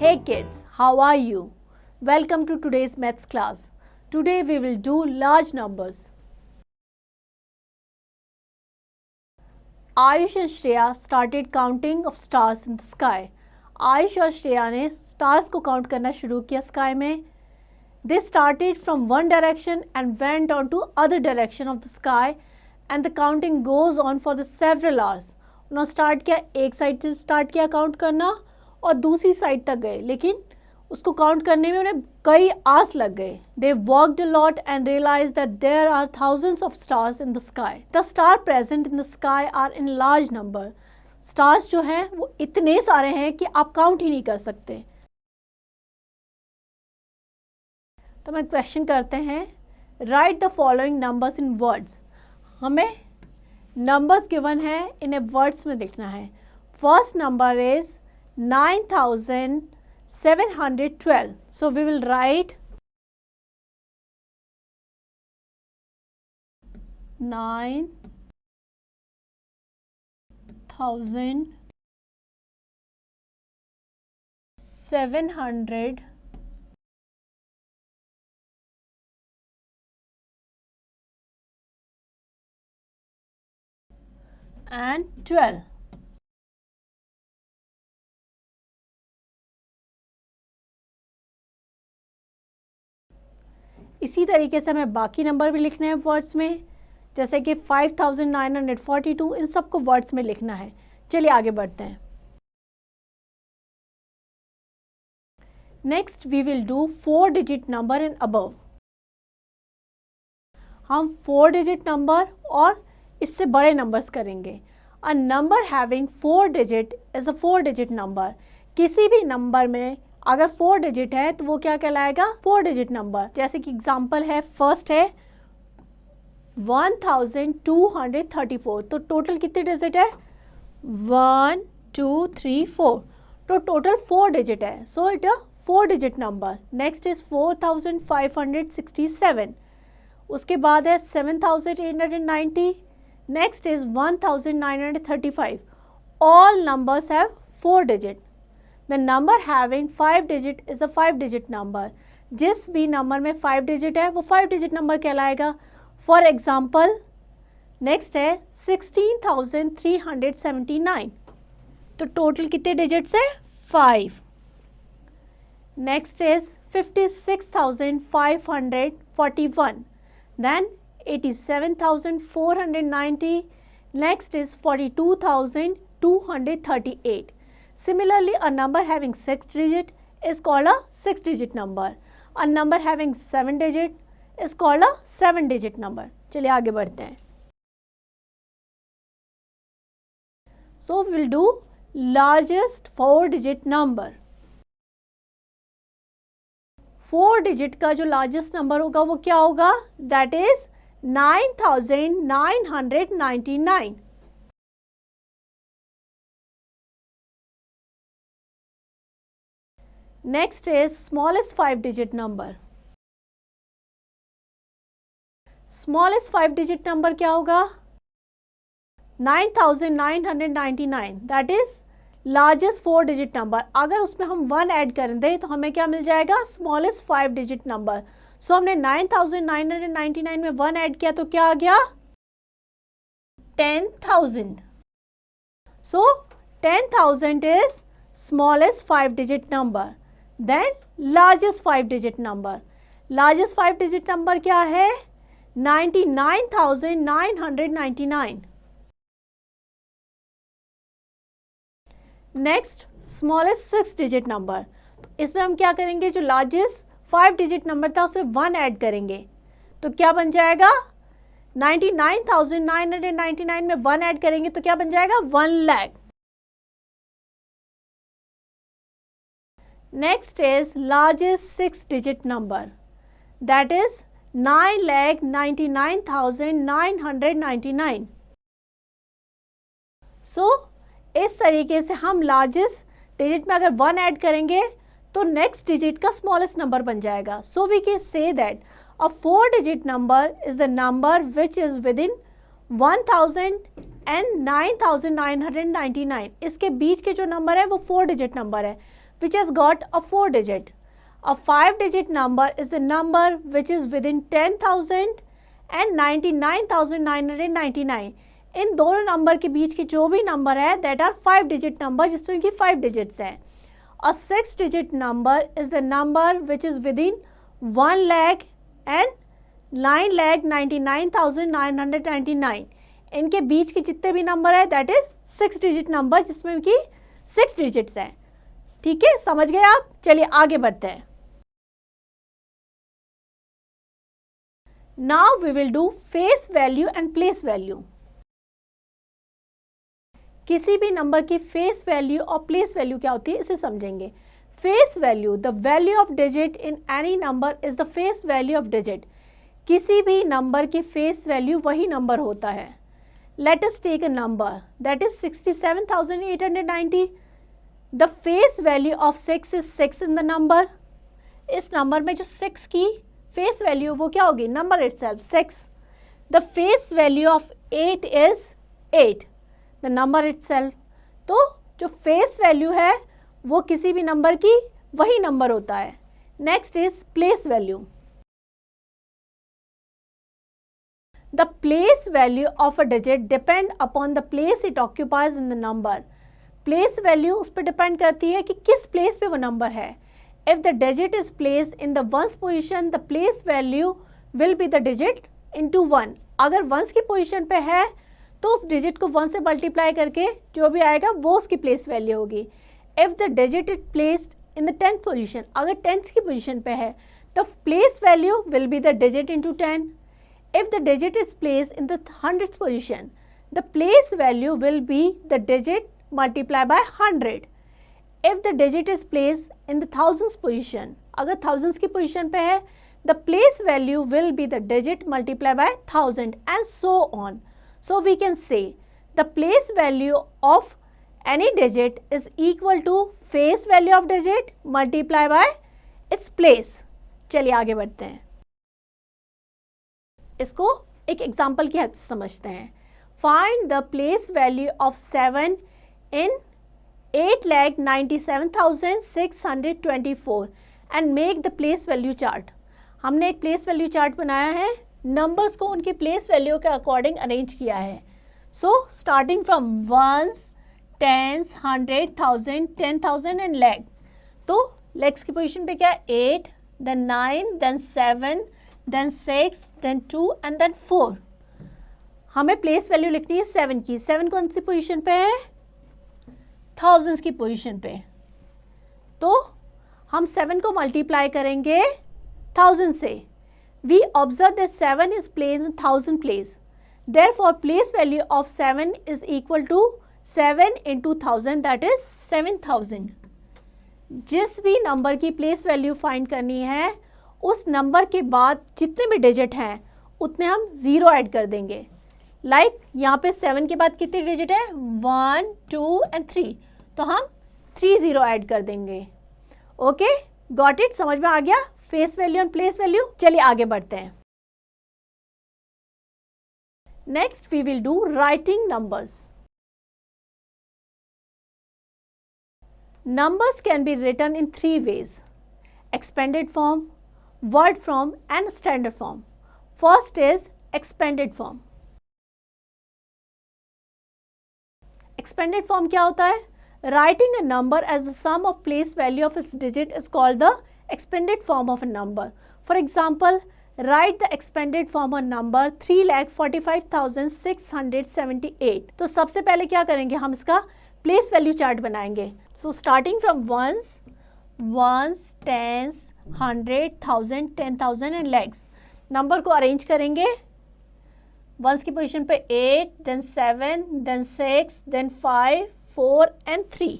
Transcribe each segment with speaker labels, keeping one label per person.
Speaker 1: Hey kids, how are you? Welcome to today's maths class. Today we will do large numbers. Ayush and Shreya started counting of stars in the sky. Ayush और श्रेया ने stars को count करना शुरू किया sky में. They started from one direction and went on to other direction of the sky and the counting goes on for the several hours. उन्होंने start किया, एक side से start किया count करना और दूसरी साइड तक गए, लेकिन उसको काउंट करने में उन्हें कई आवर्स लग गए. They worked a lot and realized that there are thousands of stars in the sky. The stars present in the sky are in large number. Stars जो हैं वो इतने सारे हैं कि आप काउंट ही नहीं कर सकते. तो मैं क्वेश्चन करते हैं, right the following numbers in words. हमें नंबर्स गिवन है, इन्हें वर्ड्स में लिखना है. First number is 9712. So we will write 9,700 and 12. इसी तरीके से हमें बाकी नंबर भी लिखने हैं वर्ड्स में, जैसे कि 5942. इन सबको वर्ड्स में लिखना है. चलिए आगे बढ़ते हैं. Next we will do 4 digit number and above. हम 4 डिजिट नंबर और इससे बड़े नंबर्स करेंगे. A number having 4 digit is a 4 digit number. किसी भी नंबर में अगर 4 डिजिट है तो वो क्या कहलाएगा? 4 डिजिट नंबर. जैसे कि एग्जांपल है, फर्स्ट है 1234. तो टोटल कितने डिजिट है? 1 2 3 4. तो टोटल 4 डिजिट है, so it a 4 digit number. Next is 4567. उसके बाद है 7890. Next is 1935. All numbers have 4 digit. The number having 5 digit is a 5 digit number. जिस भी नंबर में 5 डिजिट है वो 5 डिजिट नंबर कहलाएगा. फॉर एग्जाम्पल नेक्स्ट है 16,379. तो टोटल कितने डिजिट्स है? 5. Next is 56,541. Then 87,490. Next is 42,238. Similarly, a number having 6 digit is called a 6 digit number. A number having 7 digit is called a 7 digit number. चलिए आगे बढ़ते हैं. So we will do largest 4 digit number. 4 digit का जो largest number होगा वो क्या होगा? That is 9,999. Next is smallest 5 digit number. Smallest 5 digit number क्या होगा? 9,999. That is largest 4 digit number. अगर उसमें हम 1 ऐड कर दें तो हमें क्या मिल जाएगा? smallest 5 digit number. So हमने 9,999 में 1 ऐड किया तो क्या आ गया? 10,000. So 10,000 is smallest 5 digit number. Then largest 5 digit number. Largest 5 digit number क्या है? 99,999. Next smallest 6 digit number. तो इसमें हम क्या करेंगे? जो largest 5 digit number था उसमें 1 ऐड करेंगे तो क्या बन जाएगा? 99,999 में 1 ऐड करेंगे तो क्या बन जाएगा? 1 lakh. Next is largest 6 digit number. That is 9,99,999. So इस तरीके से हम largest digit में अगर 1 ऐड करेंगे तो next digit का smallest number बन जाएगा. So we can say that a 4 digit number is the number which is within 1,000 and 9,999. इसके बीच के जो नंबर है वो 4 डिजिट नंबर है. which has got a 4 digit. A 5 digit number is the number which is within 10,000 and 99,999. इन दोनों number के बीच के जो भी नंबर है दैट आर 5 digit नंबर, जिसमें कि 5 digits हैं. A 6 digit number is a number which is within 1 lakh and 9,99,999. इनके बीच के जितने भी नंबर है दैट इज 6 digit नंबर, जिसमें कि 6 digits है. ठीक है, समझ गए आप. चलिए आगे बढ़ते हैं. Now we will do face value and place value. किसी भी नंबर की फेस वैल्यू और प्लेस वैल्यू क्या होती है इसे समझेंगे. Face value, the value of digit in any number is the face value of digit. किसी भी नंबर की फेस वैल्यू वही नंबर होता है. Let us take a number that is 67,890. The face value of 6 is 6 in the number. इस number में जो 6 की फेस वैल्यू वो क्या होगी, number itself 6. The face value of 8 is 8, the number itself. तो जो फेस वैल्यू है वो किसी भी नंबर की वही नंबर होता है. Next is place value. The place value of a digit depend upon the place it occupies in the number. Place value उस पर डिपेंड करती है कि किस प्लेस पे वो नंबर है. If the digit is placed in the ones position the place value will be the digit into 1. अगर वंस की पोजिशन पे है तो उस डिजिट को 1 से मल्टीप्लाई करके जो भी आएगा वो उसकी प्लेस वैल्यू होगी. If the digit is placed in the 10th position, अगर 10th की पोजिशन पे है तो place value will be the digit into 10. If the digit is placed in the 100th position the place value will be the digit multiply by 100. If the digit is placed in the 1000th position, अगर 1000th की position पे है the place value will be the digit multiply by 1000 and so on. So we can say the place value of any digit is equal to face value of digit multiply by its place. चलिए आगे बढ़ते हैं. इसको एक example की help से समझते हैं. Find the place value of 7 in 8,97,624 and make the place value chart. हमने एक प्लेस वैल्यू चार्ट बनाया है, नंबर्स को उनकी प्लेस वैल्यू के अकॉर्डिंग अरेंज किया है. So starting from ones, tens, 100, 1000, 10,000 and lakh. तो लैक्स की पोजीशन पे क्या है 8, then 9, then 7, then 6, then 2 and then 4. हमें प्लेस वैल्यू लिखनी है 7 की. 7 कौन सी पोजीशन पे है, थाउजेंड्स की पोजीशन पे. तो हम 7 को मल्टीप्लाई करेंगे 1000 से. We observe that 7 is placed in 1000 place. Therefore, place value of 7 is equal to 7 into 1000, that is 7000. जिस भी नंबर की प्लेस वैल्यू फाइंड करनी है उस नंबर के बाद जितने भी डिजिट हैं उतने हम 0 ऐड कर देंगे. लाइक यहाँ पे 7 के बाद कितने डिजिट है 1, 2 एंड 3, तो हम 3 0 ऐड कर देंगे. ओके, गॉट इट, समझ में आ गया face value and place value. चलिए आगे बढ़ते हैं. Next we will do writing numbers. Numbers can be written in 3 ways: expanded form, word form and standard form. First is expanded form. Expanded form क्या होता है? Writing a number as the sum of place value of its digit is called the expanded form of a number. For example, write the expanded form of number 3,45,678. तो सबसे पहले क्या करेंगे, हम इसका प्लेस वैल्यू चार्ट बनाएंगे. So starting from ones, tens, 100, 1000, 10,000 and lakhs. Number को arrange करेंगे. वंस की पोजीशन पे 8, देन 7, देन 6, देन 5, 4 एंड 3.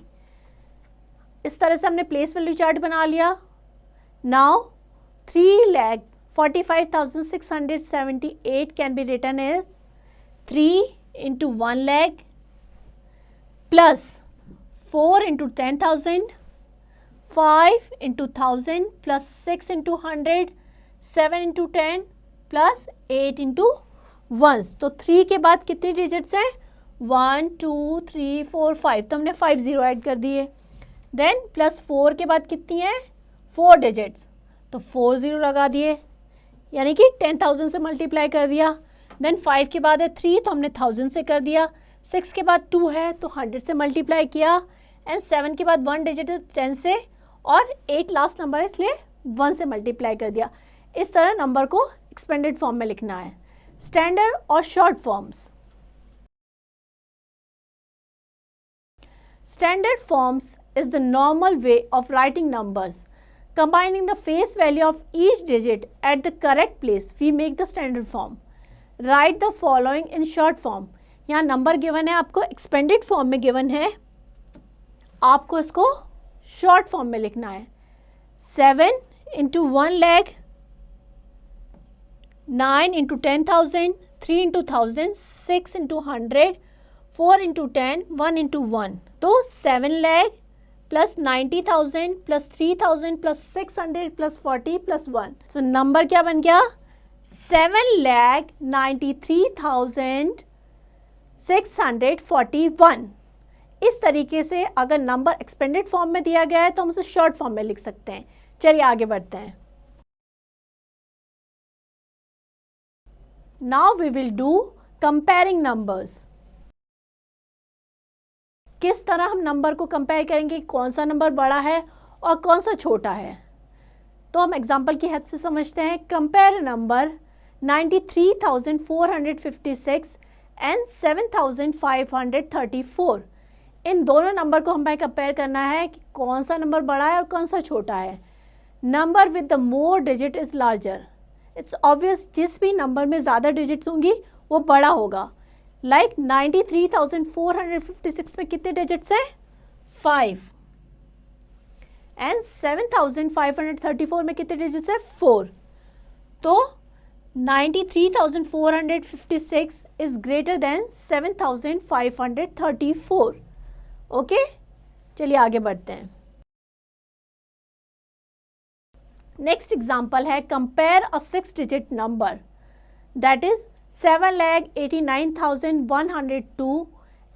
Speaker 1: इस तरह से हमने प्लेस वैल्यू चार्ट बना लिया. Now 3,45,678 can be written as 3 into 1 lakh plus 4 into 10,000, 5 into 1000 plus 6 into 100, 7 into 10 plus 8 into 1. तो 3 के बाद कितने डिजिट्स हैं 1, 2, 3, 4, 5, तो हमने 5 0 ऐड कर दिए. देन +4 के बाद कितनी है 4 डिजिट्स, तो 4 0 लगा दिए, यानी कि 10,000 से मल्टीप्लाई कर दिया। देन 5 के बाद है 3, तो हमने 1000 से कर दिया। 6 के बाद 2 है तो 100 से मल्टीप्लाई किया। एंड 7 के बाद 1 डिजिट है 10 से, और 8 लास्ट नंबर है इसलिए 1 से मल्टीप्लाई कर दिया। इस तरह नंबर को एक्सपेंडेड फॉर्म में लिखना है। स्टैंडर्ड और short forms. Standard forms is the normal way of writing numbers. Combining the face value of each digit at the correct place, we make the standard form. Write the following in short form. यहाँ number given है आपको, expanded form में given है, आपको इसको short form में लिखना है। 7 into 1 lakh, 9 into 10,000, 3 into 1000, 6 into 100, 4 into 10, 1 into 1. तो 7 lakh plus 90,000 plus 3,000 plus 600 plus 40 plus 1, so number क्या बन गया 7,93,641। इस तरीके से अगर नंबर एक्सपेंडेड फॉर्म में दिया गया है तो हम उसे शॉर्ट फॉर्म में लिख सकते हैं। चलिए आगे बढ़ते हैं। Now we will do comparing numbers. किस तरह हम नंबर को कंपेयर करेंगे, कौन सा नंबर बड़ा है और कौन सा छोटा है। तो हम एग्जांपल की हेल्प से समझते हैं। Compare number 93,456 and 7,534। इन दोनों नंबर को हमें कंपेयर करना है कि कौन सा नंबर बड़ा है और कौन सा छोटा है। Number with the more digit is larger. It's obvious, जिस भी नंबर में ज़्यादा डिजिट्स होंगी वो बड़ा होगा। लाइक 93,456 में कितने डिजिट्स हैं 5, एंड 7,534 में कितने डिजिट्स हैं 4। तो 93,456 इज ग्रेटर देन 7,534। ओके, चलिए आगे बढ़ते हैं। नेक्स्ट एग्जाम्पल है compare a 6 digit number that is 7,89,102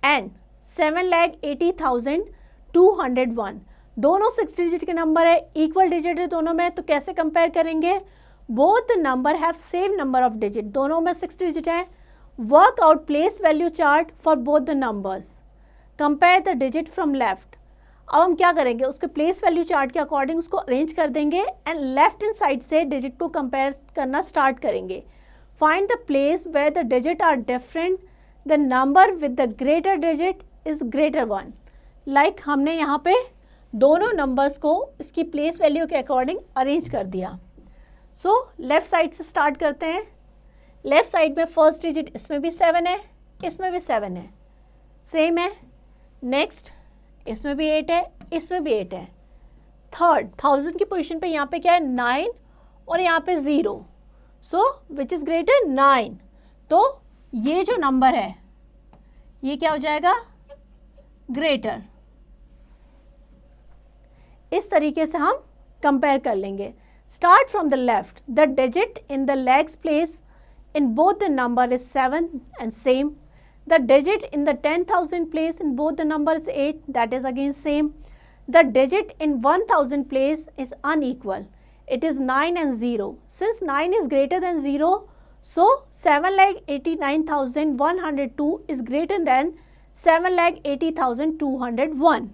Speaker 1: and 7,80,201। दोनों 6 डिजिट के नंबर है, इक्वल डिजिट है दोनों में, तो कैसे कंपेयर करेंगे। Both number have same number of digit, दोनों में 6 डिजिट है। Work out place value chart for both the numbers. Compare the digit from left. अब हम क्या करेंगे, उसके प्लेस वैल्यू चार्ट के अकॉर्डिंग उसको अरेंज कर देंगे एंड लेफ्ट हैंड साइड से डिजिट को कंपेयर करना स्टार्ट करेंगे। Find the place where the digits are different. The number with the greater digit is greater one. Like हमने यहाँ पे दोनों नंबर्स को इसकी प्लेस वैल्यू के अकॉर्डिंग अरेंज कर दिया। सो लेफ्ट साइड से स्टार्ट करते हैं। लेफ्ट साइड में फर्स्ट डिजिट इसमें भी 7 है, इसमें भी 7 है, सेम है। नेक्स्ट इसमें भी 8 है, इसमें भी 8 है। थर्ड 1000 की पोजीशन पे यहाँ पे क्या है 9 और यहाँ पे 0। सो विच इज ग्रेटर 9। तो ये जो नंबर है ये क्या हो जाएगा ग्रेटर। इस तरीके से हम कंपेयर कर लेंगे। Start from the left. The digit in the legs place in both the number is 7 and same. The digit in the 10,000 place in both the number is 8, that is again same. The digit in 1,000 place is unequal. It is 9 and 0. Since 9 is greater than 0, so 7,89,102 is greater than 7,80,201.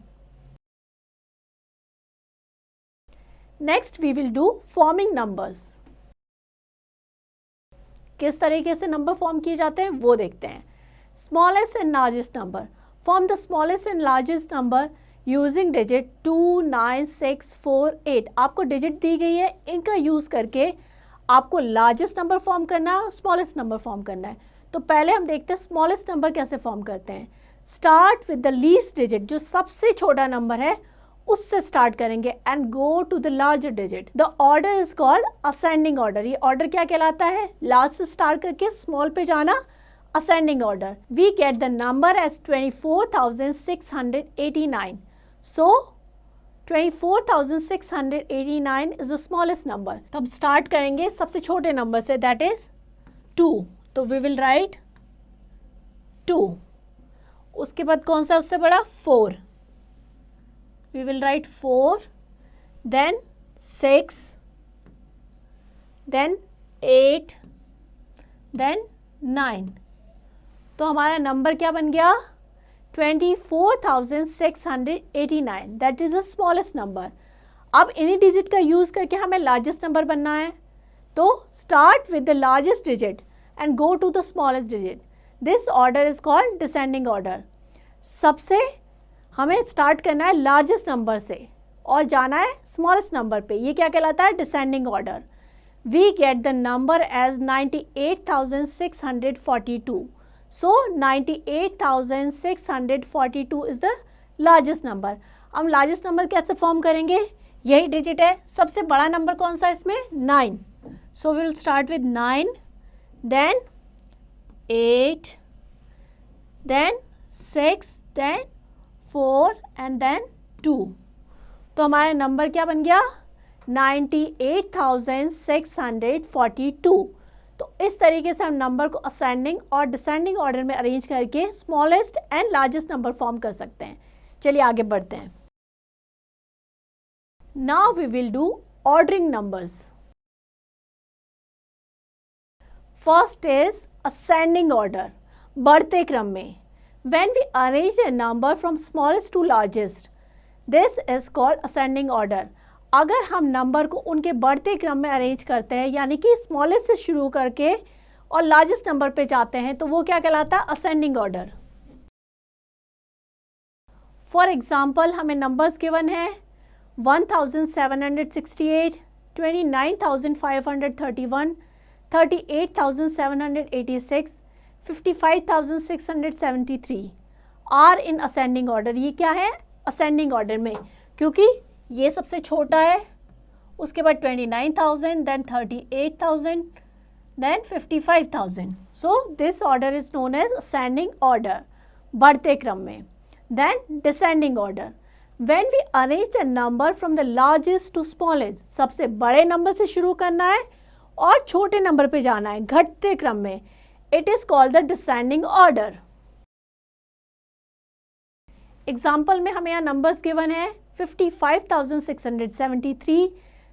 Speaker 1: Next we will do forming numbers. किस तरीके से number form किए जाते हैं वो देखते हैं। Smallest and largest number. Form the smallest and largest number using digit 2, 9, 6, 4, 8. आपको डिजिट दी गई है, इनका यूज करके आपको लार्जेस्ट नंबर फॉर्म करना है और स्मॉलेस्ट नंबर फॉर्म करना है। तो पहले हम देखते हैं स्मॉलेस्ट नंबर कैसे फॉर्म करते हैं। Start with the least digit, जो सबसे छोटा नंबर है उससे स्टार्ट करेंगे and go to the larger digit. The order is called ascending order. ये ऑर्डर क्या कहलाता है, लार्ज से स्टार्ट करके स्मॉल पे जाना, ascending order. We get the number as 24,689. So 24,689 is the smallest number. तो हम स्टार्ट करेंगे सबसे छोटे नंबर से, that is 2. तो we will write 2. उसके बाद कौन सा उससे बड़ा 4, we will write 4, then 6, then 8, then 9. तो हमारा नंबर क्या बन गया? 24,689. That is the smallest number. अब इन्हीं डिजिट का यूज करके हमें लार्जेस्ट नंबर बनना है. तो start with the largest digit and go to the smallest digit. This order is called descending order. सबसे हमें स्टार्ट करना है लार्जेस्ट नंबर से और जाना है स्मॉलेस्ट नंबर पे. ये क्या कहलाता है? Descending order. We get the number as 98,642. So 98,642 is the largest number. अब लार्जेस्ट नंबर कैसे फॉर्म करेंगे? यही डिजिट है. सबसे बड़ा नंबर कौन सा है इसमें? 9. So we will start with 9, then 8, then 6, then 4 and then 2. तो हमारा नंबर क्या बन गया? 98,642. तो इस तरीके से हम नंबर को असेंडिंग और डिसेंडिंग ऑर्डर में अरेंज करके smallest and largest number form कर सकते हैं. चलिए आगे बढ़ते हैं. Now we will do ordering numbers. First is ascending order, बढ़ते क्रम में. When we arrange a number from smallest to largest, this is called ascending order. अगर हम नंबर को उनके बढ़ते क्रम में अरेंज करते हैं, यानी कि स्मॉलेस्ट से शुरू करके और लार्जेस्ट नंबर पे जाते हैं, तो वो क्या कहलाता है? Ascending order. फॉर एग्जाम्पल हमें नंबर्स गिवन है 1768, 29,531, 38,786, 55,673 आर इन असेंडिंग ऑर्डर. ये क्या है? असेंडिंग ऑर्डर में, क्योंकि ये सबसे छोटा है, उसके बाद 29,000, then 38,000, then 55,000. So this order is known as ascending order, बढ़ते क्रम में. Then descending order. When we arrange the number from the largest to smallest, सबसे बड़े नंबर से शुरू करना है और छोटे नंबर पे जाना है घटते क्रम में. It is called the descending order. Example में हमें यहाँ नंबर्स गिवन है 55,673,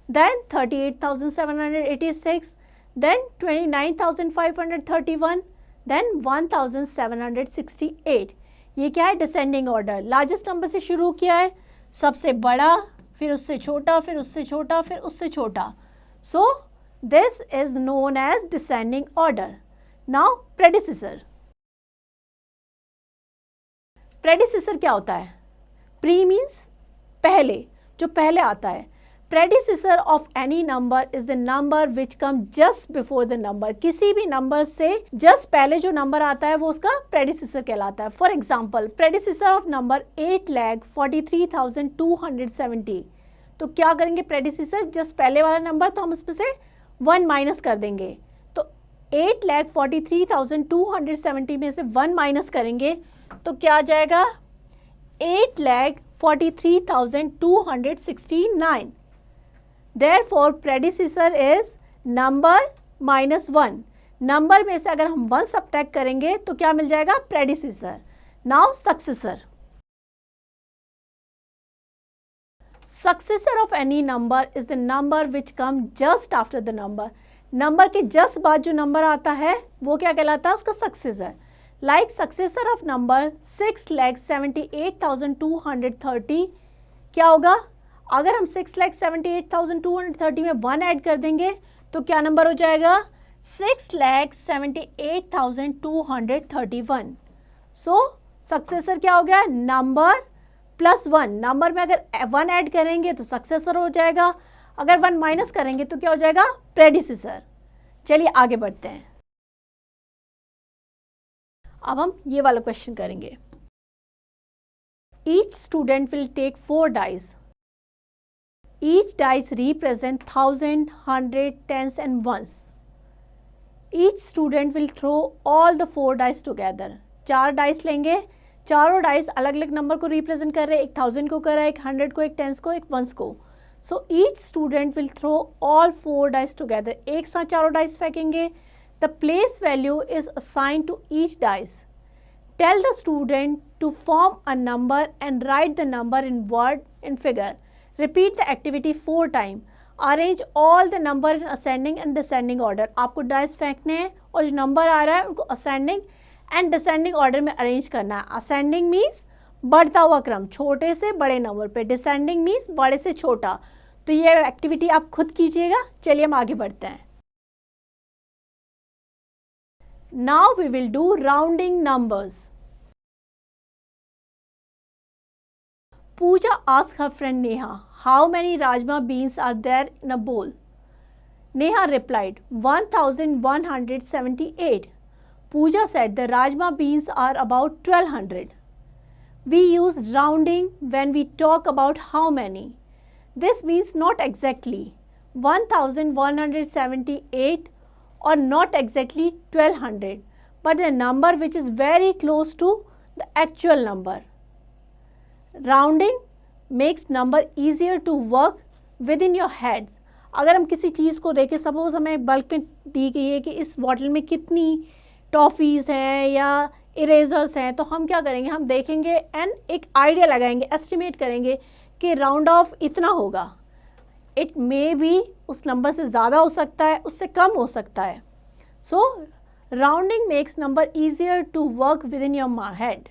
Speaker 1: then 38,786, then 29,531, then 1,768. ये क्या है? Descending order. लार्जेस्ट नंबर से शुरू किया है, सबसे बड़ा, फिर उससे छोटा, फिर उससे छोटा, फिर उससे छोटा. So this is known as descending order. Now predecessor. Predecessor क्या होता है? प्री मीन्स पहले, जो पहले आता है. Predecessor of any number is the number which come just before the number. किसी भी नंबर से जस्ट पहले जो नंबर आता है वो उसका प्रेडिसेसर कहलाता है. For example predecessor of number 8,43,270. तो क्या करेंगे? प्रेडिसेसर जस्ट पहले वाला नंबर, तो हम उसमें से 1 माइनस कर देंगे. 8,43,270 में से 1 माइनस करेंगे तो क्या आ जाएगा? 8,43,269. Therefore, predecessor is number minus 1. Number में से अगर हम 1 सब्ट्रैक्ट करेंगे तो क्या मिल जाएगा? predecessor. Now successor. Successor of any number is the number which come just after the number. Number के जस्ट बाद जो नंबर आता है वो क्या कहलाता है? उसका successor. Like successor of number 6,78,230 क्या होगा? अगर हम 6,78,230 में 1 ऐड कर देंगे तो क्या नंबर हो जाएगा? 6,78,231. सो सक्सेसर क्या हो गया? Number plus 1. नंबर में अगर 1 ऐड करेंगे तो सक्सेसर हो जाएगा, अगर 1 माइनस करेंगे तो क्या हो जाएगा? प्रेडिसेसर. चलिए आगे बढ़ते हैं. अब हम ये वाला क्वेश्चन करेंगे. Each student will take 4 dice. Each dice represent 1000, 100, 10s and 1s. Each student will throw all the 4 dice together. 4 dice लेंगे, चारों डाइस अलग अलग नंबर को रिप्रेजेंट कर रहे हैं. एक 1000 को कर रहा है, एक 100 को, एक 10s को, एक 1s को. So each student will throw all 4 dice together. एक साथ चारों डाइस फेंकेंगे. The place value is assigned to each dice. Tell the student to form a number and write the number in word and figure. Repeat the activity 4 times. Arrange all the number in ascending and descending order. आपको dice फेंकने हैं और जो number आ रहा है उनको ascending and descending order में arrange करना है. Ascending means बढ़ता हुआ क्रम, छोटे से बड़े नंबर पे. Descending means बड़े से छोटा. तो ये एक्टिविटी आप खुद कीजिएगा. चलिए हम आगे बढ़ते हैं. Now we will do rounding numbers. Pooja asked her friend Neha, how many rajma beans are there in a bowl? Neha replied, 1178. Pooja said the rajma beans are about 1200. We use rounding when we talk about how many. This means not exactly 1178 or not exactly 1200, but a number which is very close to the actual number. Rounding makes number easier to work within your heads. अगर हम किसी चीज़ को देखें, suppose हमें bulk में दी गई है कि इस बॉटल में कितनी टॉफ़ीज़ हैं या इरेजर्स हैं, तो हम क्या करेंगे, हम देखेंगे एंड एक आइडिया लगाएंगे, एस्टिमेट करेंगे कि राउंड ऑफ इतना होगा. इट मे बी उस नंबर से ज़्यादा हो सकता है, उससे कम हो सकता है. So rounding makes number easier to work with in your head.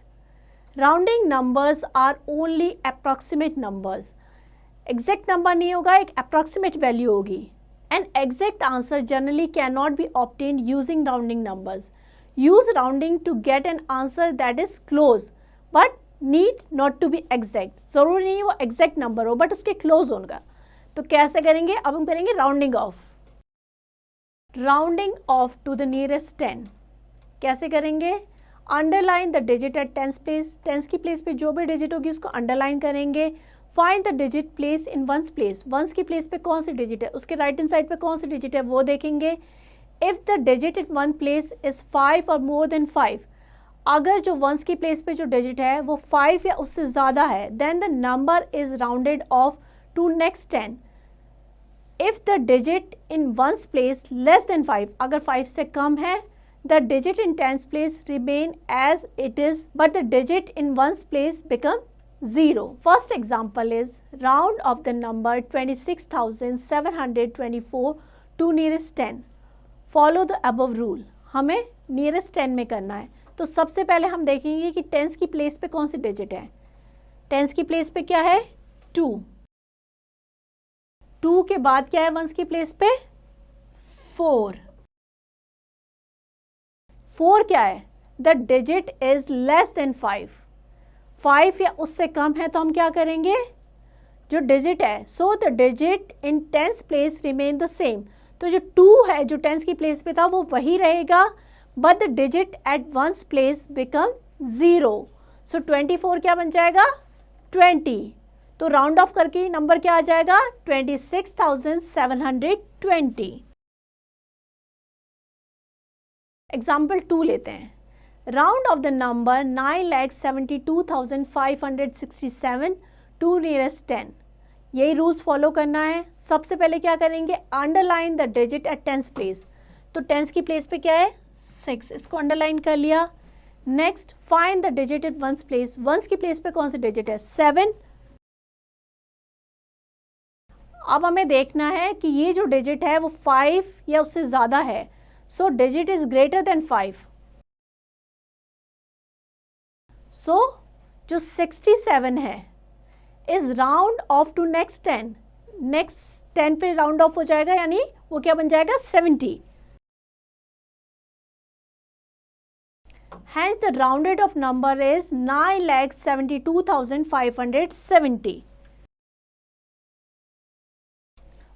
Speaker 1: Rounding numbers are only approximate numbers. Exact number नहीं होगा, एक अप्रॉक्सीमेट वैल्यू होगी. An exact answer generally can not be obtain using rounding numbers. Use rounding to get an answer that is close but need not to be exact. ज़रूरी नहीं वो exact number हो but उसके close होगा. तो कैसे करेंगे, अब हम करेंगे rounding off. Rounding off to the nearest 10. कैसे करेंगे, underline the digit at tens place. Tens की प्लेस पे जो भी डिजिट होगी उसको अंडरलाइन करेंगे. Find the digit place in ones place. Ones की प्लेस पे कौन सी डिजिट है, उसके राइट हैंड साइड पे कौन सी डिजिट है वो देखेंगे. If the digit in one place is 5 और मोर देन 5, अगर जो वंस की प्लेस पे जो डिजिट है वो 5 या उससे ज़्यादा है, then the number is rounded off to next 10. If the digit in ones place less than 5, अगर 5 से कम है, the digit in tens place remain as it is, but the digit in ones place become 0. First example is round of the number 26,724 to nearest 10. Follow the above rule. हमें nearest 10 में करना है. तो सबसे पहले हम देखेंगे कि tens की प्लेस पे कौन सी डिजिट है. tens की प्लेस पे क्या है, 2. 2 के बाद क्या है वंस की प्लेस पे, 4. 4 क्या है, the digit is less than 5. 5 या उससे कम है तो हम क्या करेंगे, जो डिजिट है, सो the digit in tens place remain the same. तो जो 2 है जो टेंस की प्लेस पे था वो वही रहेगा, but the digit at ones place become 0. सो 24 क्या बन जाएगा, 20. तो राउंड ऑफ करके नंबर क्या आ जाएगा, 26,720. एग्जाम्पल 2 लेते हैं. Round off the number 9,72,567 to nearest 10. यही रूल्स फॉलो करना है. सबसे पहले क्या करेंगे, underline the digit at tens place. तो टेंस की प्लेस पे क्या है, 6, इसको अंडरलाइन कर लिया. Next find the digit at ones place. Ones की प्लेस पे कौन सी डिजिट है, 7. अब हमें देखना है कि ये जो डिजिट है वो 5 या उससे ज़्यादा है. So digit is greater than 5. So जो 67 है is round off to next 10. Next 10 पे round off हो जाएगा, यानी वो क्या बन जाएगा, 70. Hence the rounded off number is 9,72,570.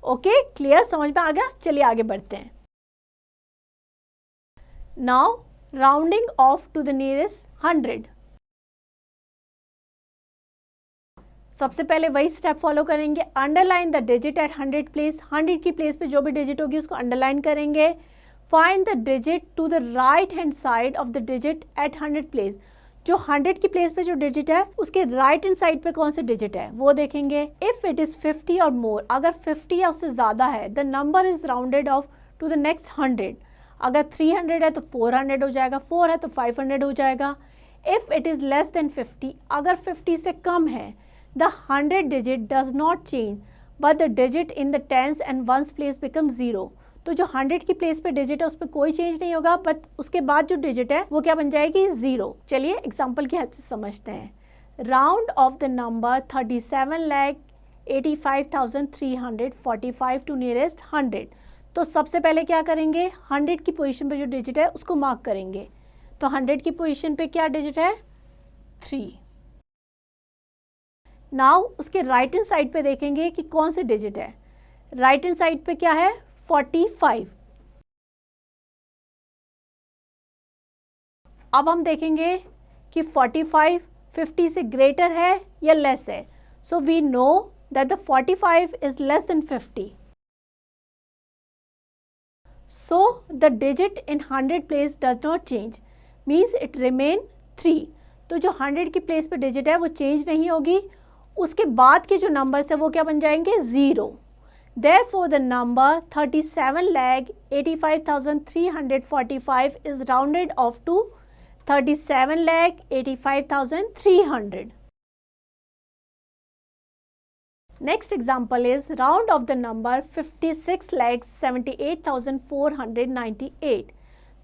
Speaker 1: Okay, clear, समझ में आ गया. चलिए आगे बढ़ते हैं. Now rounding off to the nearest 100. सबसे पहले वही स्टेप फॉलो करेंगे. Underline the digit at 100 place. 100 की प्लेस पे जो भी डिजिट होगी उसको अंडरलाइन करेंगे. Find the digit to the right hand side of the digit at 100 place. जो 100 की प्लेस पे जो डिजिट है उसके राइट हैंड साइड पे कौन सी डिजिट है वो देखेंगे. इफ इट इज 50 और मोर, अगर 50 या उससे ज़्यादा है, the number is rounded off to the next 100. अगर 300 है तो 400 हो जाएगा, 4 है तो 500 हो जाएगा. If it is less than 50, अगर 50 से कम है, the 100 digit does not change but the digit in the tens and ones place become 0। तो जो 100 की प्लेस पे डिजिट है उस पर कोई चेंज नहीं होगा, बट उसके बाद जो डिजिट है वो क्या बन जाएगी, 0। चलिए एग्जाम्पल की हेल्प से समझते हैं। Round off the number 37,85,345 to nearest 100। तो सबसे पहले क्या करेंगे, 100 की पोजीशन पे जो डिजिट है उसको मार्क करेंगे। तो 100 की पोजीशन पे क्या डिजिट है, 3। नाउ उसके राइट हैंड साइड पे देखेंगे कि कौन से डिजिट है। राइट हैंड साइड पे क्या है, 45। अब हम देखेंगे कि 45 50 से ग्रेटर है या लेस है। So we know that the 45 is less than 50। So the digit in 100 place does not change, means it remain 3। तो जो 100 की प्लेस पे डिजिट है वो चेंज नहीं होगी, उसके बाद के जो नंबर्स है वो क्या बन जाएंगे, 0। Therefore the number 37,85,345 is rounded off to 37,85,300। Next example is round of the number 56,78,498।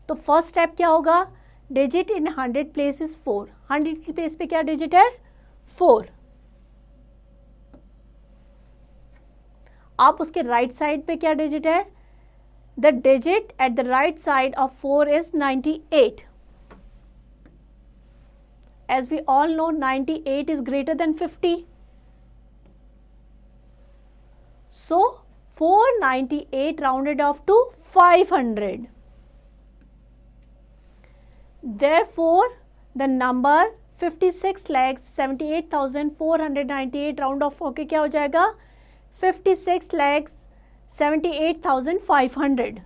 Speaker 1: तो फर्स्ट स्टेप क्या होगा, डिजिट इन 100 प्लेस इज 4। 100 की प्लेस पे क्या डिजिट है, 4। आप उसके राइट साइड पे क्या डिजिट है, the digit at the right side of 4 is 98। As we all know 98 is greater than 50। So 498 rounded off to 500. Therefore, the number 56,78,498 round of होके क्या हो जाएगा, 56,78,500।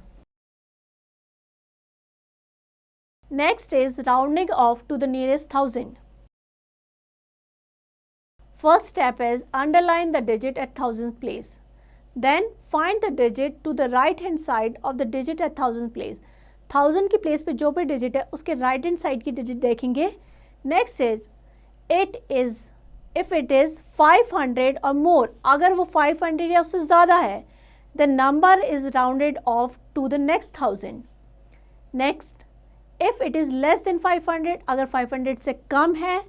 Speaker 1: Next is rounding off to the nearest 1000. First step is underline the digit at 1000th place. Then find the digit to the right hand side of the digit at 1000th place. 1000 की place पे जो भी digit है उसके right hand side की digit देखेंगे। Next is if it is 500 और मोर, अगर वो 500 या उससे ज़्यादा है, the number is rounded off to the next 1000। Next, if it is less than 500, अगर 500 से कम है,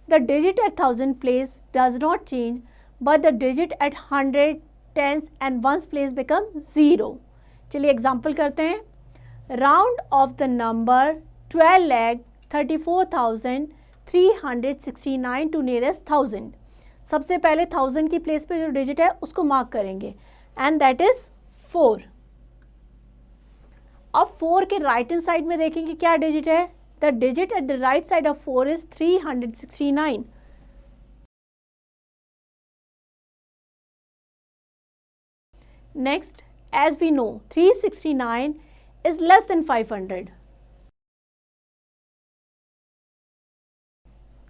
Speaker 1: the digit at 1000 place does not change but the digit at 100 tens and ones place become 0। चलिए एग्जाम्पल करते हैं। Round off the number 12,34,369 to nearest 1000। सबसे पहले 1000 की प्लेस पे जो डिजिट है उसको मार्क करेंगे एंड दैट इज 4। अब 4 के राइट हैंड साइड में देखेंगे क्या डिजिट है, the digit at the right side of 4 is 369। Next, as we know, 369 is less than 500.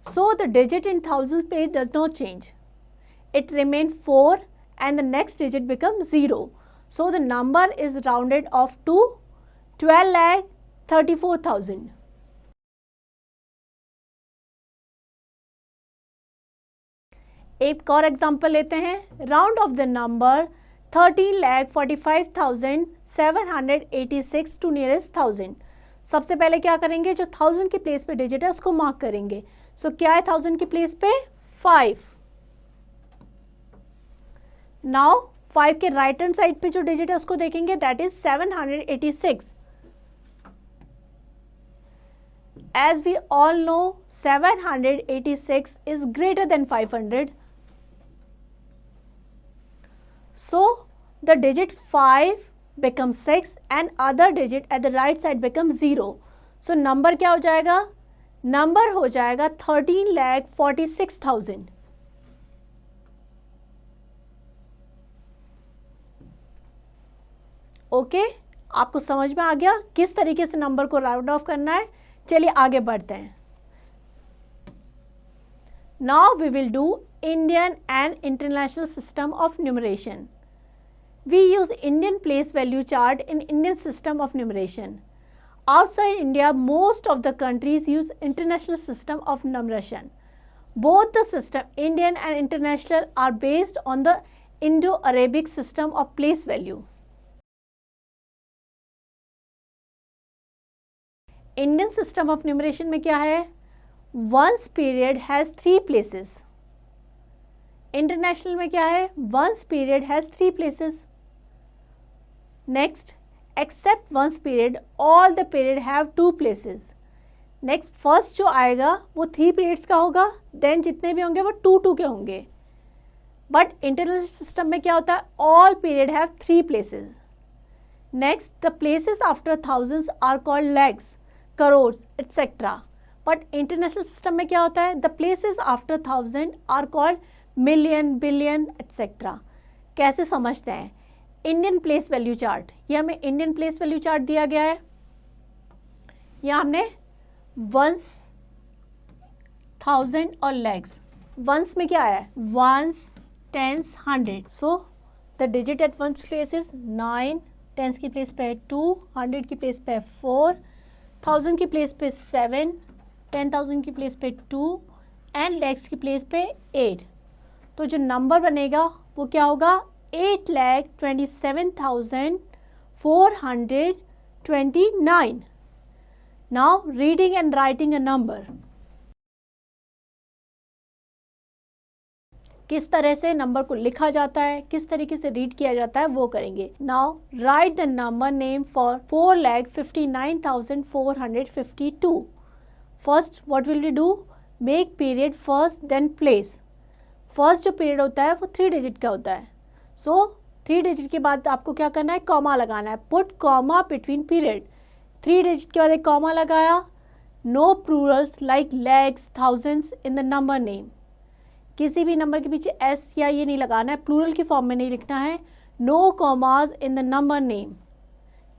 Speaker 1: So the digit in thousands place does not change. It remains 4 and the next digit becomes 0. So the number is rounded off to 12,34,000. एक और example लेते हैं। Round off the number 13,45,786 to nearest 1000। सबसे पहले क्या करेंगे, जो 1000 की प्लेस पे डिजिट है उसको मार्क करेंगे। सो क्या है 1000 की प्लेस पे, 5। नाउ 5 के राइट हैंड साइड पे जो डिजिट है उसको देखेंगे, that is 786। As we all know 786 is greater than 500। So the digit 5 becomes 6 and other digit at the right side becomes 0. So number क्या हो जाएगा, number हो जाएगा 13,46,000। ओके, आपको समझ में आ गया किस तरीके से नंबर को राउंड ऑफ करना है। चलिए आगे बढ़ते हैं। Now we will do Indian and International System of Numeration. We use Indian place value chart in Indian system of numeration. Outside India, most of the countries use international system of numeration. Both the system, Indian and international, are based on the Indo-Arabic system of place value. Indian system of numeration में क्या है? One's period has 3 places. International में क्या है? One's period has 3 places. Next, except one's period, all the period have 2 places. Next first जो आएगा वो 3 periods का होगा, देन जितने भी होंगे वो 2 के होंगे. बट इंटरनेशनल सिस्टम में क्या होता है? All period have 3 places. Next, the places after thousands are called lakhs, crores etcetera. But international system में क्या होता है? The places after 1000 are called million, billion etcetera. कैसे समझते हैं? इंडियन प्लेस वैल्यू चार्ट, ये हमें इंडियन प्लेस वैल्यू चार्ट दिया गया है. यहाँ हमने वंस, 1000 और लैक्स. वंस में क्या है? Ones, tens, 100. So the digit at one place is 9, tens की प्लेस पे है 2, 100 की प्लेस पे है 4, 1000 की प्लेस पे 7, 10,000 की प्लेस पे 2 एंड लैक्स की प्लेस पे 8. तो जो नंबर बनेगा वो क्या होगा? 8,27,429. Now reading and writing a number. किस तरह से नंबर को लिखा जाता है, किस तरीके से रीड किया जाता है वो करेंगे. Now write the number name for 4,59,452. First what will we do? Make period first then place. First जो पीरियड होता है वो 3 डिजिट का होता है. सो 3 डिजिट के बाद आपको क्या करना है? कॉमा लगाना है. Put comma between period. 3 डिजिट के बाद एक कॉमा लगाया. No plurals like lakhs, thousands in the number name. किसी भी नंबर के पीछे एस या ये नहीं लगाना है, प्लूरल की फॉर्म में नहीं लिखना है. No commas in the number name.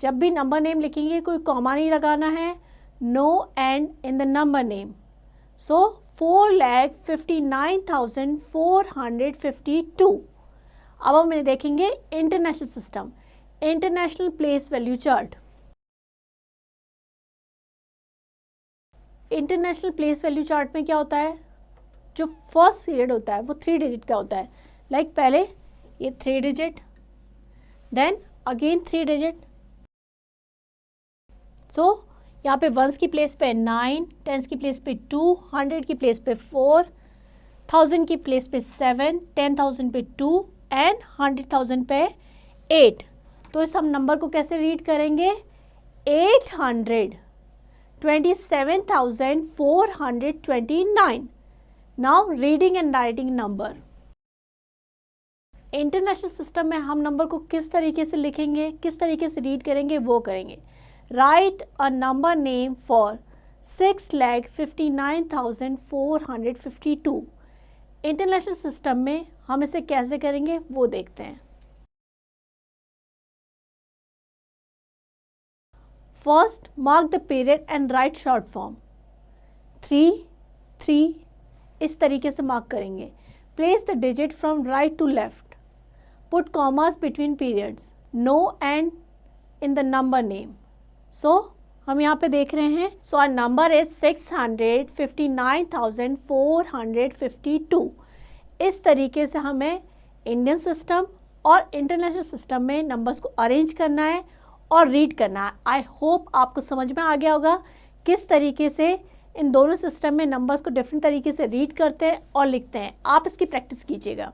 Speaker 1: जब भी नंबर नेम लिखेंगे कोई कॉमा नहीं लगाना है. No and in the number name. So 4,59,452. अब हम देखेंगे international system, international place value chart. International place value chart में क्या होता है? जो फर्स्ट पीरियड होता है वो 3 डिजिट का होता है. लाइक पहले ये 3 डिजिट, देन अगेन 3 डिजिट. सो यहाँ पे वंस की प्लेस पे 9, टेंस की प्लेस पे 2, 100 की प्लेस पे 4, 1000 की प्लेस पे 7, 10,000 पे 2 एंड 100,000 पे 8. तो इस हम नंबर को कैसे रीड करेंगे? 827,429. Now reading and writing number. International system में हम नंबर को किस तरीके से लिखेंगे, किस तरीके से रीड करेंगे वो करेंगे. Write a number name for 6,59,452. International system में हम इसे कैसे करेंगे वो देखते हैं. First, mark the period and write short form. 3, 3 इस तरीके से मार्क करेंगे. Place the digit from right to left. Put commas between periods. No and in the number name. So हम यहाँ पे देख रहे हैं. So our number is 659,452. इस तरीके से हमें इंडियन सिस्टम और इंटरनेशनल सिस्टम में नंबर्स को अरेंज करना है और रीड करना है. आई होप आपको समझ में आ गया होगा किस तरीके से इन दोनों सिस्टम में नंबर्स को डिफरेंट तरीके से रीड करते हैं और लिखते हैं. आप इसकी प्रैक्टिस कीजिएगा.